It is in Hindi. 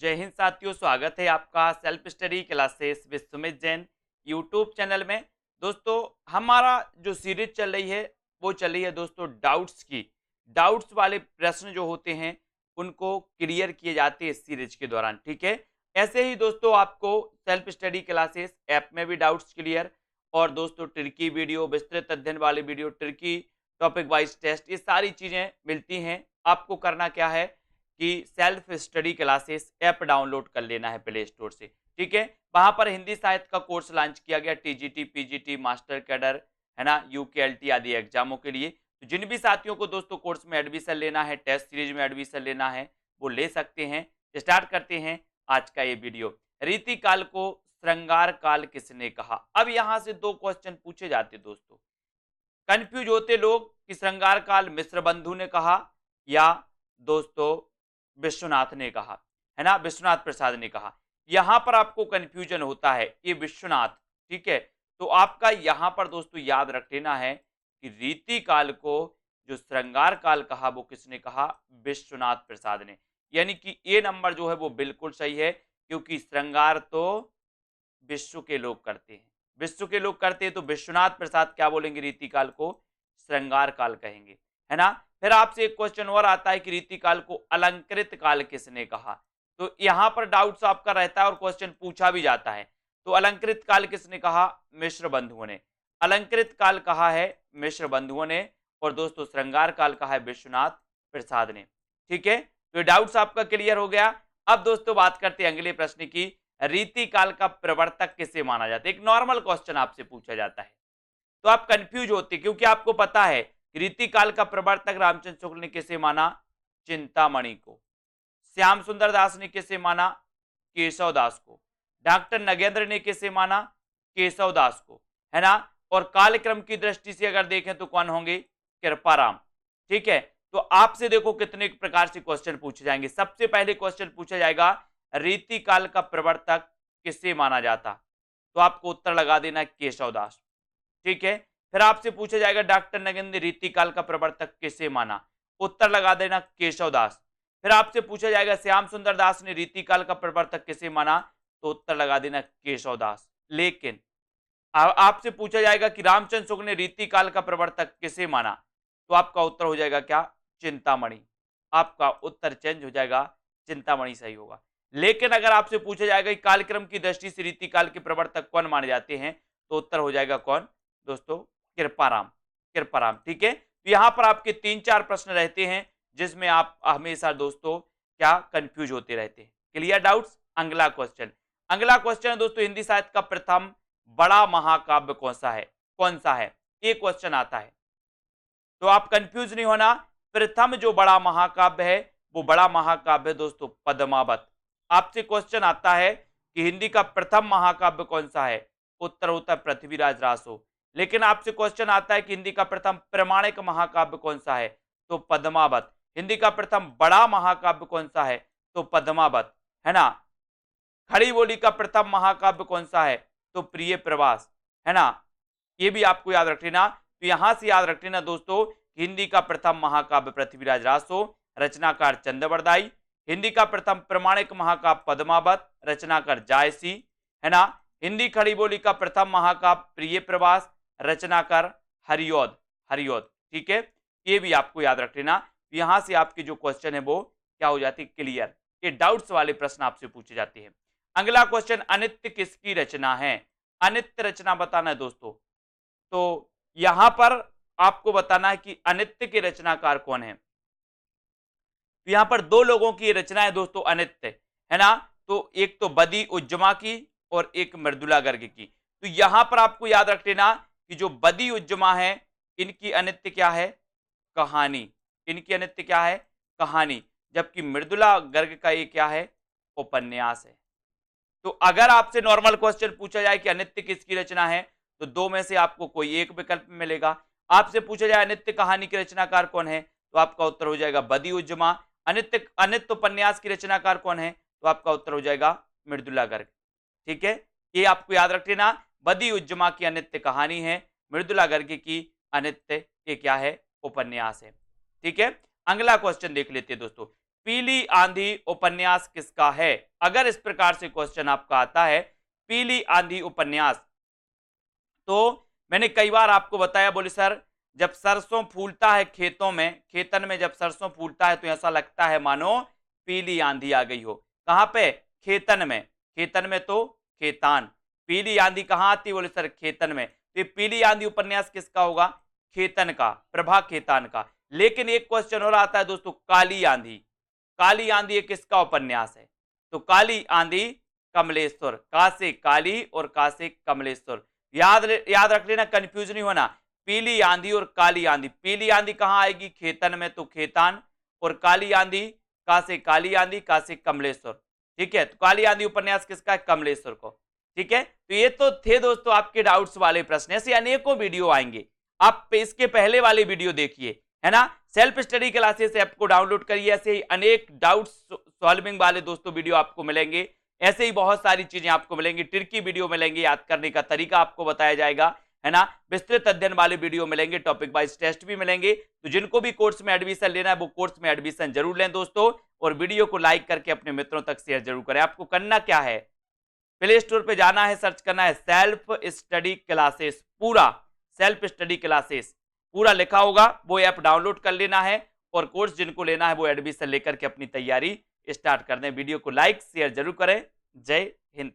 जय हिंद साथियों, स्वागत है आपका self study classes with Sumit Jain YouTube channel में। दोस्तों, हमारा जो सीरीज चल रही है वो चल रही है दोस्तों डाउट्स की। डाउट्स वाले प्रश्न जो होते हैं उनको क्लियर किए जाते हैं इस सीरीज के दौरान, ठीक है। ऐसे ही दोस्तों आपको सेल्फ स्टडी क्लासेस ऐप में भी डाउट्स क्लियर और दोस्तों ट्रिकी वीडियो, विस्तृत अध्ययन वाले video, tricky topic wise test, ये सारी चीजें मिलती हैं। आपको करना क्या है कि self study classes app download कर लेना है प्ले स्टोर से, ठीक है। वहां पर हिंदी साहित्य का कोर्स लॉन्च किया गया, टीजीटी, पीजीटी, मास्टर कैडर, है ना, यूकेएलटी आदि एग्जामों के लिए। तो जिन भी साथियों को दोस्तों कोर्स में एडमिशन लेना है, टेस्ट सीरीज में एडमिशन लेना है, वो ले सकते हैं। स्टार्ट करते हैं आज का ये वीडियो। रीति काल को श्रृंगार काल किसने कहा? अब यहां से दो क्वेश्चन पूछे जाते दोस्तों। कंफ्यूज होते लोग कि श्रृंगार काल मिश्र बंधु ने कहा या दोस्तों विश्वनाथ ने कहा, है ना, विश्वनाथ प्रसाद ने कहा। यहां पर आपको कंफ्यूजन होता है, ये विश्वनाथ, ठीक है। तो आपका यहां पर दोस्तों याद रख लेना है कि रीति काल को जो श्रृंगार काल कहा वो किसने कहा? विश्वनाथ प्रसाद ने। यानी कि ये नंबर जो है वो बिल्कुल सही है, क्योंकि श्रृंगार तो विश्व के लोग करते हैं, विश्व के लोग करते हैं, तो विश्वनाथ प्रसाद क्या बोलेंगे? रीति काल को श्रृंगार काल कहेंगे, है ना। फिर आपसे एक क्वेश्चन और आता है कि रीति काल को अलंकृत काल किसने कहा? तो यहां पर डाउट्स आपका रहता है और क्वेश्चन पूछा भी जाता है। तो अलंकृत काल किसने कहा? मिश्र बंधुओं ने। अलंकृत काल कहा है मिश्र बंधुओं ने, और दोस्तों श्रृंगार काल कहा है विश्वनाथ प्रसाद ने, ठीक है। तो डाउट्स आपका क्लियर हो गया। अब दोस्तों बात करते हैं अगले प्रश्न की। रीति काल का प्रवर्तक किसे माना जाता है? एक नॉर्मल क्वेश्चन आपसे पूछा जाता है, तो आप कंफ्यूज होते, क्योंकि आपको पता है रीति काल का प्रवर्तक रामचंद्र शुक्ल ने किसे माना? चिंतामणि को। श्याम सुंदर दास ने किसे माना? केशव दास को। डॉक्टर नगेंद्र ने किसे माना? केशव दास को, है ना। और कालक्रम की दृष्टि से अगर देखें तो कौन होंगे? कृपाराम, ठीक है। तो आपसे देखो कितने प्रकार से क्वेश्चन पूछे जाएंगे। सबसे पहले क्वेश्चन पूछा जाएगा रीति काल का प्रवर्तक किसे माना जाता? तो आपको उत्तर लगा देना केशव दास, ठीक है। फिर आपसे पूछा जाएगा डॉक्टर नगेंद्र ने रीति काल का प्रवर्तक किसे माना? उत्तर लगा देना केशव दास। फिर आपसे पूछा जाएगा श्याम सुंदर दास ने रीति काल का प्रवर्तक किसे माना? तो उत्तर लगा देना केशव दास। लेकिन आपसे पूछा जाएगा कि रामचंद्र शुक्ल ने रीति काल का प्रवर्तक किसे माना? तो आपका उत्तर हो जाएगा क्या? चिंतामणि। आपका उत्तर चेंज हो जाएगा, चिंतामणि सही होगा। लेकिन अगर आपसे पूछा जाएगा कि कालक्रम की दृष्टि से रीति काल के प्रवर्तक कौन माने जाते हैं, तो उत्तर हो जाएगा कौन दोस्तों? कृपाराम, कृपाराम, ठीक है। तो यहां पर आपके 3-4 प्रश्न रहते हैं जिसमें आप हमेशा दोस्तों क्या कंफ्यूज होते रहते हैं। Clear doubts? अगला क्वेश्चन, अगला क्वेश्चन है दोस्तों हिंदी साहित्य का प्रथम बड़ा महाकाव्य कौन सा है? कौन सा है? ये क्वेश्चन आता है, तो आप कंफ्यूज नहीं होना। प्रथम जो बड़ा महाकाव्य है वो बड़ा महाकाव्य दोस्तों पद्मावत। आपसे क्वेश्चन आता है कि हिंदी का प्रथम महाकाव्य कौन सा है? उत्तर होता है पृथ्वीराज रासो। लेकिन आपसे क्वेश्चन आता है कि हिंदी का प्रथम प्रमाणिक महाकाव्य कौन सा है? तो पद्मावत। हिंदी का प्रथम बड़ा महाकाव्य कौन सा है? तो पद्मावत, है ना। खड़ी बोली का प्रथम महाकाव्य कौन सा है? तो प्रिय प्रवास, है ना। ये भी आपको याद रख लेना। तो यहां से याद रख लेना दोस्तों, हिंदी का प्रथम महाकाव्य पृथ्वीराज रासो, रचनाकार चंद्रवरदाई। हिंदी का प्रथम प्रमाणिक महाकाव्य पद्मावत, रचनाकार जायसी, है ना। हिंदी खड़ी बोली का प्रथम महाकाव्य प्रिय प्रवास, रचनाकार हरिऔध, हरिऔध, ठीक है। ये भी आपको याद रख लेना। यहां से आपके जो क्वेश्चन है वो क्या हो जाती है? क्लियर। ये डाउट्स वाले प्रश्न आपसे पूछे जाते हैं। अगला क्वेश्चन, अनित्य किसकी रचना है? अनित्य रचना बताना है दोस्तों। तो यहां पर आपको बताना है कि अनित्य के रचनाकार कौन है। तो यहां पर दो लोगों की रचना है दोस्तों अनित्य, है ना। तो एक तो बदी उज्जमा की और एक मृदुला गर्ग की। तो यहां पर आपको याद रख लेना कि जो बदी उज्जमा है इनकी अनित्य क्या है? कहानी। इनकी अनित्य क्या है? कहानी। जबकि मृदुला गर्ग का ये क्या है? उपन्यास है। तो अगर आपसे नॉर्मल क्वेश्चन पूछा जाए कि अनित्य किसकी रचना है, तो दो में से आपको कोई एक विकल्प मिलेगा। आपसे पूछा जाए अनित्य कहानी के रचनाकार कौन है, तो आपका उत्तर हो जाएगा बदी उज्जमा। अनित्य अनित्य उपन्यास की रचनाकार कौन है, तो आपका उत्तर हो जाएगा मृदुला गर्ग, ठीक है। ये आपको याद रख लेना। बदी उज्जमा की अनित्य कहानी है, मृदुला गर्ग की अनित्य ये क्या है? उपन्यास है, ठीक है। अगला क्वेश्चन देख लेते हैं दोस्तों। पीली आंधी उपन्यास किसका है? अगर इस प्रकार से क्वेश्चन आपका आता है, पीली आंधी उपन्यास, तो मैंने कई बार आपको बताया, बोले सर जब सरसों फूलता है खेतों में, खेतन में जब सरसों फूलता है तो ऐसा लगता है मानो पीली आंधी आ गई हो। कहां पे? खेतन में। खेतन में तो खेतान। पीली आंधी कहां आती है? बोले सर खेतन में। तो ये पीली आंधी उपन्यास किसका होगा? खेतन का, प्रभा खेतान का। लेकिन एक क्वेश्चन और आता है दोस्तों, काली आंधी। काली आंधी ये किसका उपन्यास है? तो काली आंधी कमलेश्वर, का से काली और का से कमलेश्वर। याद रख लेना, कंफ्यूज नहीं होना। पीली आंधी और काली आंधी, पीली आंधी कहां आएगी? खेतन में तो खेतान, और काली आंधी का से काली आंधी, का से कमलेश्वर। ठीक है, तो काली आंधी उपन्यास किसका है? कमलेश्वर को। ठीक है, तो ये तो थे दोस्तों आपके डाउट्स वाले प्रश्न। ऐसे अनेकों वीडियो आएंगे, आप इसके पहले वाले वीडियो देखिए, है ना। सेल्फ स्टडी क्लासेस ऐप को डाउनलोड करिए, ऐसे ही अनेक डाउट्स सॉल्विंग वाले दोस्तों वीडियो आपको मिलेंगे। ऐसे ही बहुत सारी चीजें आपको मिलेंगी, ट्रिकी वीडियो मिलेंगे, याद करने का तरीका आपको बताया जाएगा, है ना। विस्तृत अध्ययन वाले वीडियो मिलेंगे, टॉपिक वाइज टेस्ट भी मिलेंगे। तो जिनको भी कोर्स में एडमिशन लेना है वो कोर्स में एडमिशन जरूर लें दोस्तों, और वीडियो को लाइक करके अपने मित्रों तक शेयर जरूर करें। आपको करना क्या है, प्ले स्टोर पे जाना है, सर्च करना है सेल्फ स्टडी क्लासेस, पूरा सेल्फ स्टडी क्लासेस पूरा लिखा होगा, वो ऐप डाउनलोड कर लेना है, और कोर्स जिनको लेना है वो एडमिशन लेकर के अपनी तैयारी स्टार्ट कर दें। वीडियो को लाइक शेयर जरूर करें। जय हिंद।